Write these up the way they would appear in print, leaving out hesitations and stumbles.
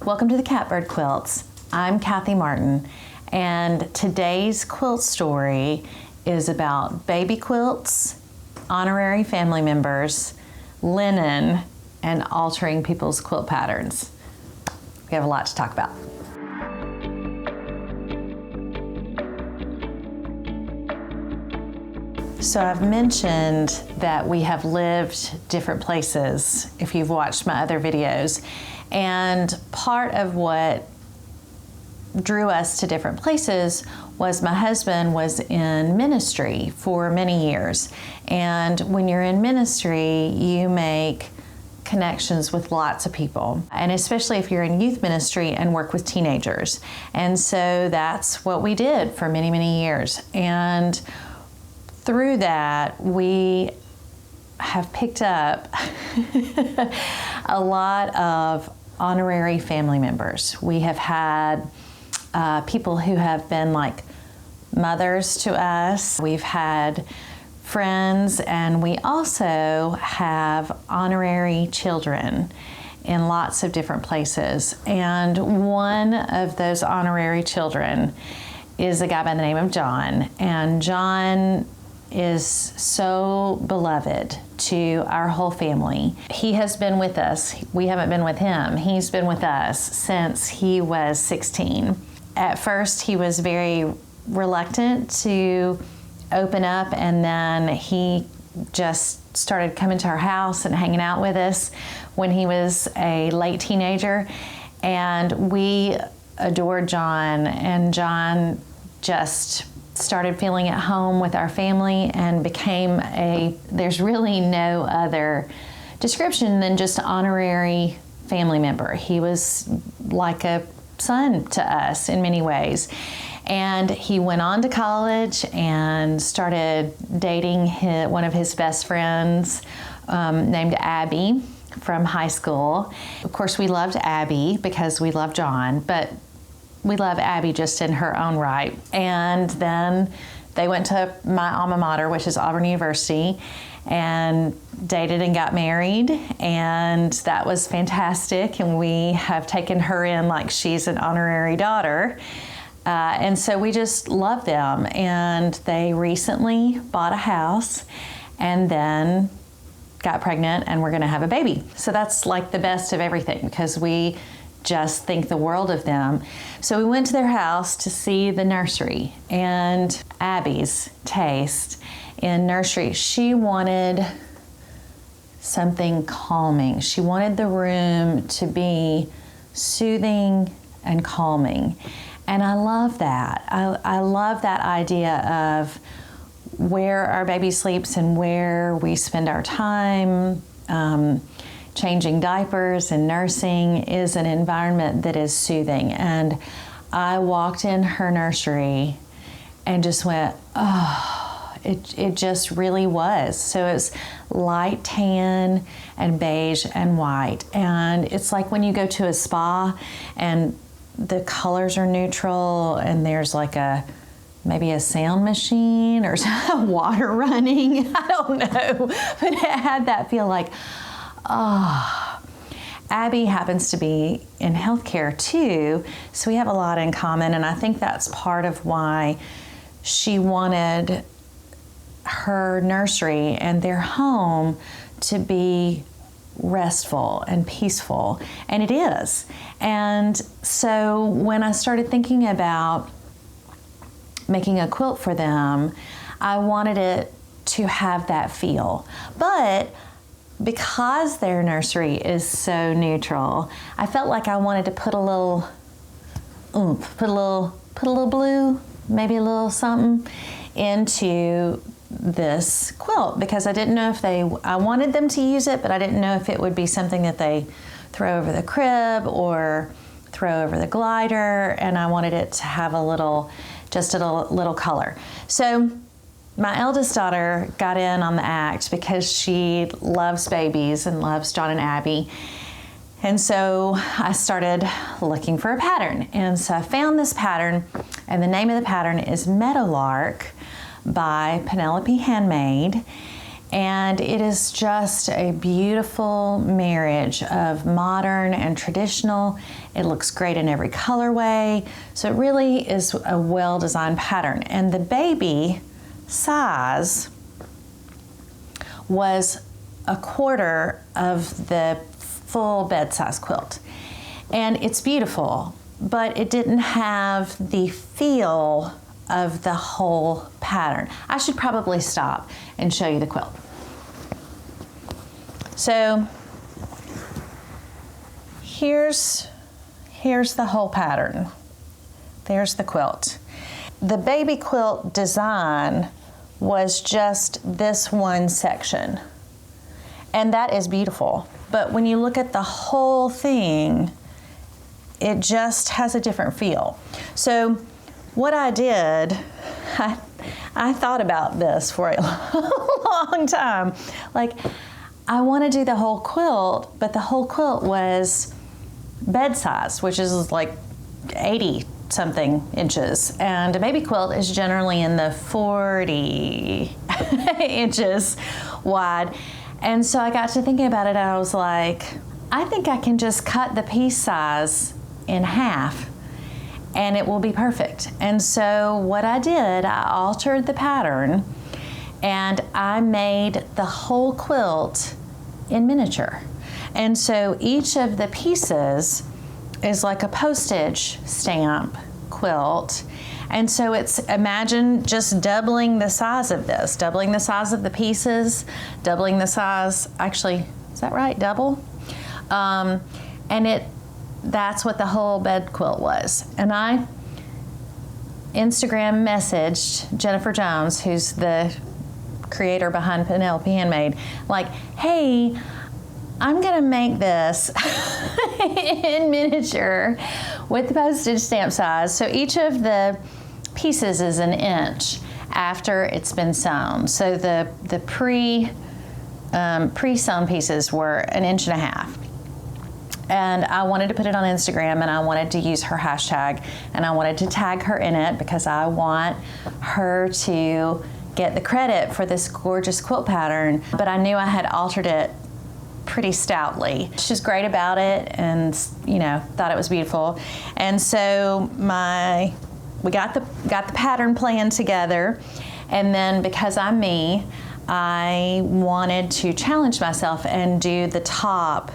Welcome to the Catbird Quilts. I'm Kathy Martin, and today's quilt story is about baby quilts, honorary family members, linen, and altering people's quilt patterns. We have a lot to talk about. So I've mentioned that we have lived different places if you've watched my other videos. And part of what drew us to different places was my husband was in ministry for many years. And when you're in ministry, you make connections with lots of people, and especially if you're in youth ministry and work with teenagers. And so that's what we did for many, many years. And through that, we have picked up a lot of honorary family members. We have had people who have been like mothers to us. We've had friends, and we also have honorary children in lots of different places. And one of those honorary children is a guy by the name of John. And John is so beloved to our whole family. He has been with us. We haven't been with him. He's been with us since he was 16. At first, he was very reluctant to open up, and then he just started coming to our house and hanging out with us when he was a late teenager. And we adored John, and John just started feeling at home with our family and became there's really no other description than just honorary family member. He was like a son to us in many ways. And he went on to college and started dating one of his best friends named Abby from high school. Of course, we loved Abby because we loved John, but we love Abby just in her own right. And then they went to my alma mater, which is Auburn University, and dated and got married. And that was fantastic. And we have taken her in like she's an honorary daughter. And so we just love them. And they recently bought a house and then got pregnant, and we're gonna have a baby. So that's like the best of everything because we just think the world of them. So we went to their house to see the nursery, and Abby's taste in nursery, she wanted something calming. She wanted the room to be soothing and calming. And I love that. I love that idea of where our baby sleeps and where we spend our time. Changing diapers and nursing is an environment that is soothing. And I walked in her nursery and just went, oh, it just really was. So it's light tan and beige and white. And it's like when you go to a spa and the colors are neutral and there's like maybe a sound machine or water running. I don't know, but it had that feel like, oh. Abby happens to be in healthcare too, so we have a lot in common, and I think that's part of why she wanted her nursery and their home to be restful and peaceful, and it is. And so when I started thinking about making a quilt for them, I wanted it to have that feel. But because their nursery is so neutral, I felt like I wanted to put a little oomph, put a little blue, maybe a little something into this quilt, because I didn't know if I wanted them to use it, but I didn't know if it would be something that they throw over the crib or throw over the glider, and I wanted it to have just a little color. So my eldest daughter got in on the act because she loves babies and loves John and Abby. And so I started looking for a pattern. And so I found this pattern, and the name of the pattern is Meadowlark by Penelope Handmade. And it is just a beautiful marriage of modern and traditional. It looks great in every colorway. So it really is a well-designed pattern. And the baby size was a quarter of the full bed size quilt. And it's beautiful, but it didn't have the feel of the whole pattern. I should probably stop and show you the quilt. So here's the whole pattern. There's the quilt. The baby quilt design was just this one section, and that is beautiful. But when you look at the whole thing, it just has a different feel. So what I did, I thought about this for a long time. Like, I want to do the whole quilt, but the whole quilt was bed size, which is like 80 something inches. And a baby quilt is generally in the 40 inches wide. And so I got to thinking about it, and I was like, I think I can just cut the piece size in half and it will be perfect. And so what I did, I altered the pattern and I made the whole quilt in miniature. And so each of the pieces is like a postage stamp quilt. And so it's, imagine just doubling the size of this, doubling the size of the pieces, doubling the size, actually, is that right, double? And that's what the whole bed quilt was. And I Instagram messaged Jennifer Jones, who's the creator behind Penelope Handmade, like, hey, I'm gonna make this in miniature with the postage stamp size. So each of the pieces is an inch after it's been sewn. So the pre-sewn pieces were an inch and a half. And I wanted to put it on Instagram, and I wanted to use her hashtag, and I wanted to tag her in it because I want her to get the credit for this gorgeous quilt pattern. But I knew I had altered it pretty stoutly. She's great about it, and thought it was beautiful. And so we got the pattern plan together, and then because I'm me, I wanted to challenge myself and do the top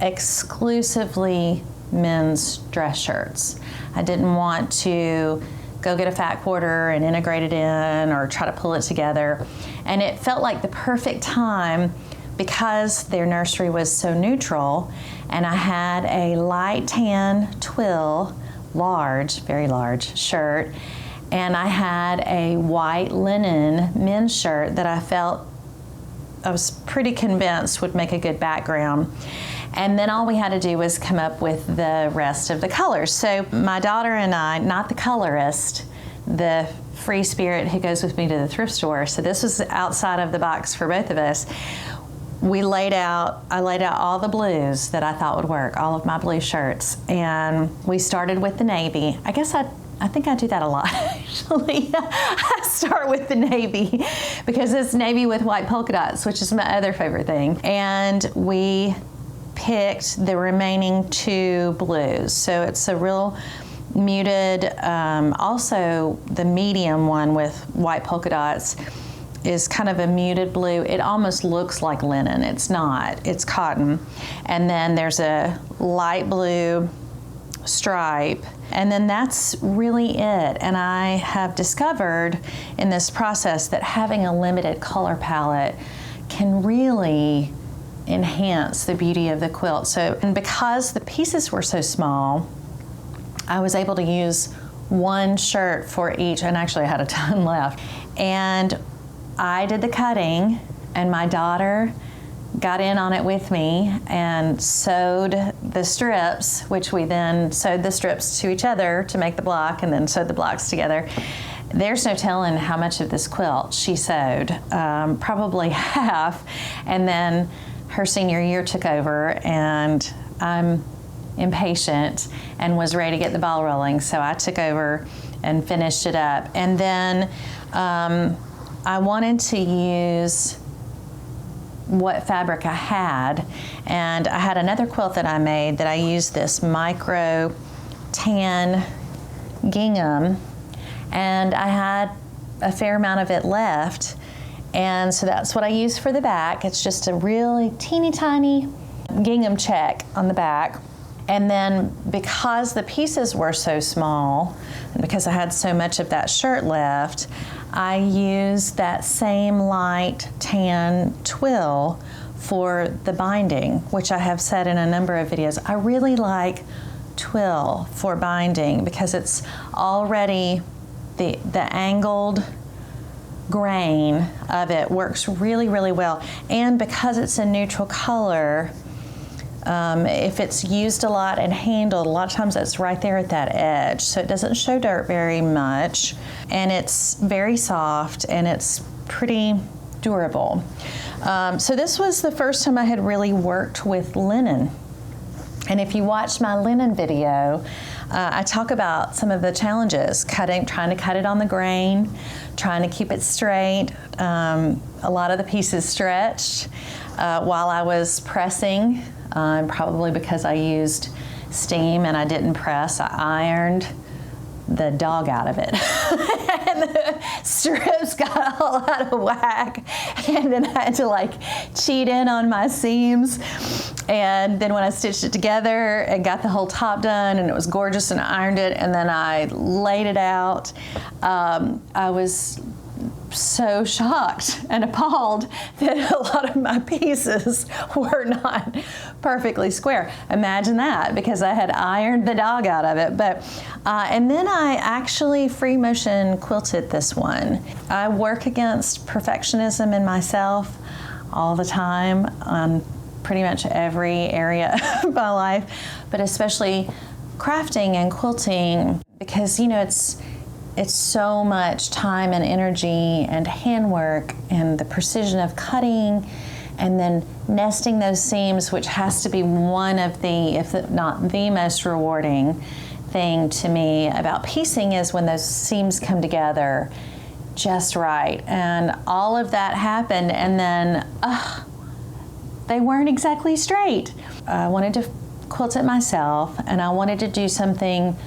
exclusively men's dress shirts. I didn't want to go get a fat quarter and integrate it in or try to pull it together. And it felt like the perfect time because their nursery was so neutral, and I had a light tan twill, large, very large shirt, and I had a white linen men's shirt that I was pretty convinced would make a good background. And then all we had to do was come up with the rest of the colors. So my daughter and I, not the colorist, the free spirit who goes with me to the thrift store, so this was outside of the box for both of us. I laid out all the blues that I thought would work, all of my blue shirts. And we started with the navy. I guess I think I do that a lot, actually. I start with the navy because it's navy with white polka dots, which is my other favorite thing. And we picked the remaining two blues. So it's a real muted, also the medium one with white polka dots is kind of a muted blue. It almost looks like linen. It's not, it's cotton. And then there's a light blue stripe, and then that's really it. And I have discovered in this process that having a limited color palette can really enhance the beauty of the quilt. So, and because the pieces were so small, I was able to use one shirt for each, and actually I had a ton left. And I did the cutting, and my daughter got in on it with me and sewed the strips, which we then sewed the strips to each other to make the block, and then sewed the blocks together. There's no telling how much of this quilt she sewed, probably half, and then her senior year took over, and I'm impatient and was ready to get the ball rolling, so I took over and finished it up. And then I wanted to use what fabric I had. And I had another quilt that I made that I used this micro tan gingham, and I had a fair amount of it left. And so that's what I used for the back. It's just a really teeny tiny gingham check on the back. And then because the pieces were so small, and because I had so much of that shirt left, I used that same light tan twill for the binding, which I have said in a number of videos. I really like twill for binding because it's already, the angled grain of it works really, really well. And because it's a neutral color, if it's used a lot and handled, a lot of times it's right there at that edge, so it doesn't show dirt very much, and it's very soft and it's pretty durable. So this was the first time I had really worked with linen. And if you watch my linen video, I talk about some of the challenges, trying to cut it on the grain, trying to keep it straight. A lot of the pieces stretched while I was pressing. Probably because I used steam and I didn't press, I ironed the dog out of it. And the strips got all out of whack. And then I had to like cheat in on my seams. And then when I stitched it together and got the whole top done and it was gorgeous and I ironed it and then I laid it out, I was so shocked and appalled that a lot of my pieces were not perfectly square. Imagine that, because I had ironed the dog out of it. But and then I actually free motion quilted this one. I work against perfectionism in myself all the time on pretty much every area of my life, but especially crafting and quilting, because you know it's so much time and energy and handwork and the precision of cutting and then nesting those seams, which has to be one of the, if not the most rewarding thing to me about piecing, is when those seams come together just right. And all of that happened and then they weren't exactly straight. I wanted to quilt it myself and I wanted to do something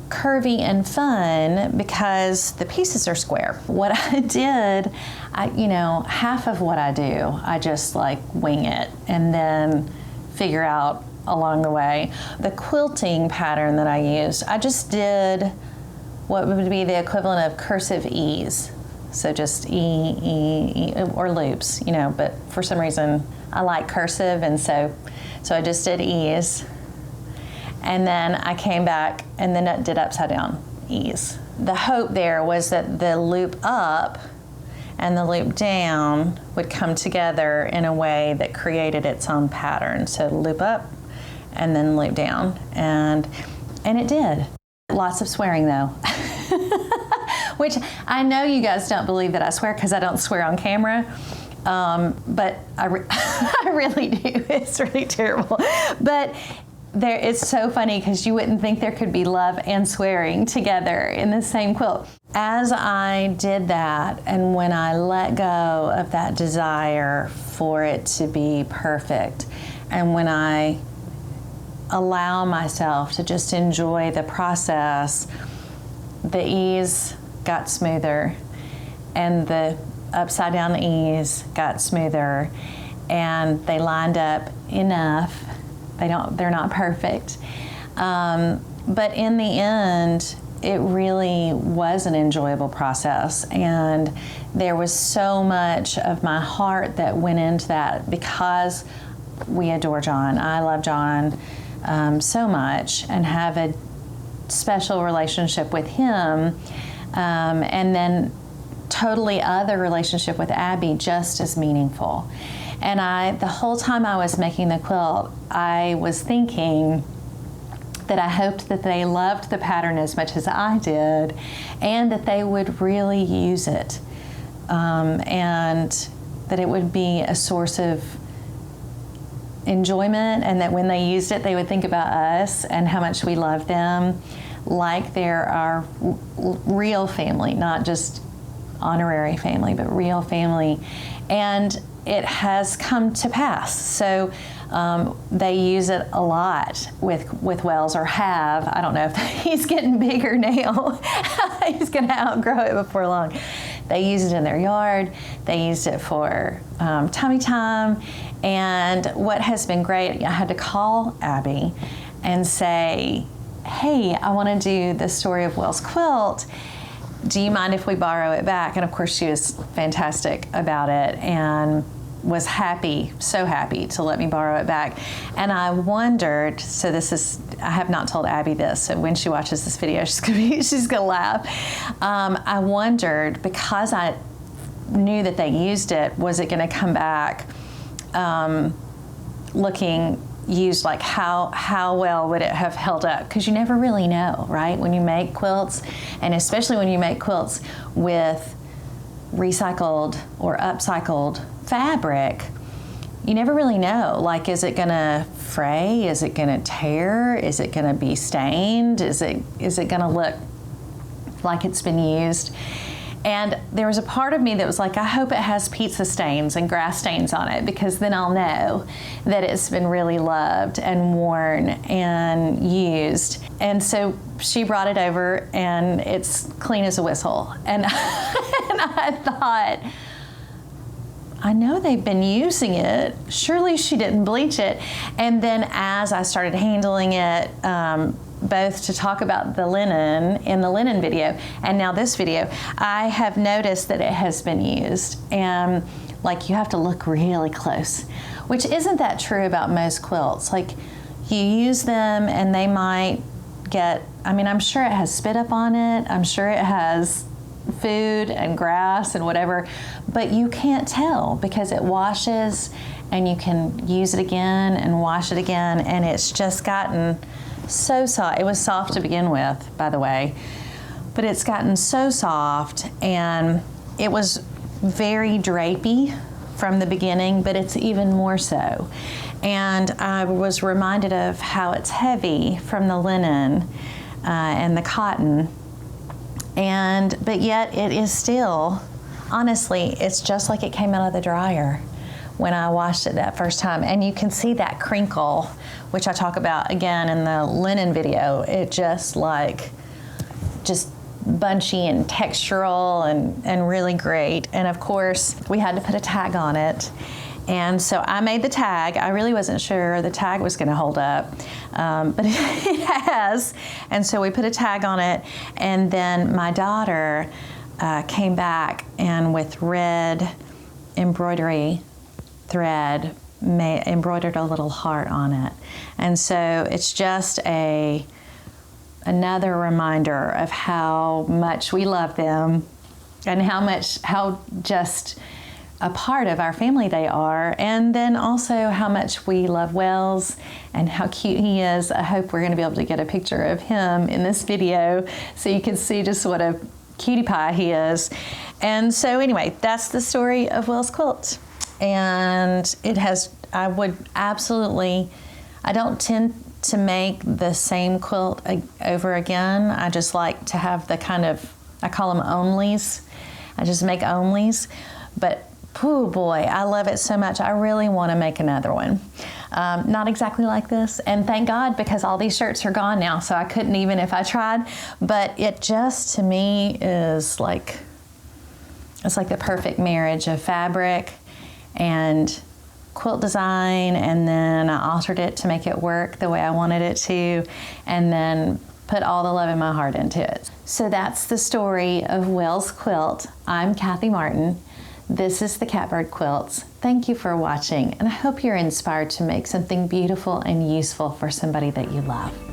curvy and fun because the pieces are square. What I did, half of what I do, I just like wing it and then figure out along the way. The quilting pattern that I used, I just did what would be the equivalent of cursive E's. So just E, or loops, but for some reason I like cursive, and so I just did E's. And then I came back and then did upside down E's. The hope there was that the loop up and the loop down would come together in a way that created its own pattern. So loop up and then loop down, and it did. Lots of swearing though, which I know you guys don't believe that I swear because I don't swear on camera. But I really do. It's really terrible. But it's so funny because you wouldn't think there could be love and swearing together in the same quilt. As I did that, and when I let go of that desire for it to be perfect, and when I allow myself to just enjoy the process, the E's got smoother, and the upside down E's got smoother, and they lined up enough. They're not perfect. But in the end, it really was an enjoyable process. And there was so much of my heart that went into that because we adore John. I love John so much and have a special relationship with him. And then totally other relationship with Abby, just as meaningful. And the whole time I was making the quilt, I was thinking that I hoped that they loved the pattern as much as I did, and that they would really use it, and that it would be a source of enjoyment, and that when they used it, they would think about us and how much we love them, like they're our real family, not just honorary family, but real family. And it has come to pass. So they use it a lot with Wells, or have. I don't know if he's getting bigger now. He's going to outgrow it before long. They use it in their yard. They used it for tummy time. And what has been great, I had to call Abby and say, hey, I want to do the story of Wells' quilt. Do you mind if we borrow it back? And of course she was fantastic about it and was happy, so happy to let me borrow it back. And I wondered, so I have not told Abby this, so when she watches this video, she's gonna laugh. I wondered, because I knew that they used it, was it gonna come back looking used, like how well would it have held up? Because you never really know, right? When you make quilts, and especially when you make quilts with recycled or upcycled fabric, you never really know. Like, is it gonna fray? Is it gonna tear? Is it gonna be stained? Is it gonna look like it's been used? And there was a part of me that was like, I hope it has pizza stains and grass stains on it, because then I'll know that it's been really loved and worn and used. And so she brought it over and it's clean as a whistle. And, and I thought, I know they've been using it. Surely she didn't bleach it. And then as I started handling it, both to talk about the linen in the linen video and now this video, I have noticed that it has been used. And like, you have to look really close, which isn't that true about most quilts. Like, you use them and they might get, I mean, I'm sure it has spit up on it. I'm sure it has food and grass and whatever, but you can't tell because it washes and you can use it again and wash it again. And it's just gotten so soft. It was soft to begin with, by the way, but it's gotten so soft, and it was very drapey from the beginning, but it's even more so. And I was reminded of how it's heavy from the linen and the cotton, but yet it is still, honestly, it's just like it came out of the dryer when I washed it that first time. And you can see that crinkle, which I talk about again in the linen video. It just bunchy and textural and really great. And of course, we had to put a tag on it. And so I made the tag. I really wasn't sure the tag was gonna hold up, but it has. And so we put a tag on it. And then my daughter came back and with red embroidery thread embroidered a little heart on it. And so it's just another reminder of how much we love them and how just a part of our family they are, and then also how much we love Wells and how cute he is. I hope we're going to be able to get a picture of him in this video so you can see just what a cutie pie he is. And so anyway, that's the story of Wells' quilt. And I don't tend to make the same quilt over again. I just like to have the kind of, I call them onlys. I just make onlys. But oh boy, I love it so much. I really want to make another one. Not exactly like this. And thank God, because all these shirts are gone now, so I couldn't even if I tried. But it just, to me, is like, it's like the perfect marriage of fabric and quilt design, and then I altered it to make it work the way I wanted it to, and then put all the love in my heart into it. So that's the story of Wells' quilt. I'm Kathy Martin. This is the Catbird Quilts. Thank you for watching, and I hope you're inspired to make something beautiful and useful for somebody that you love.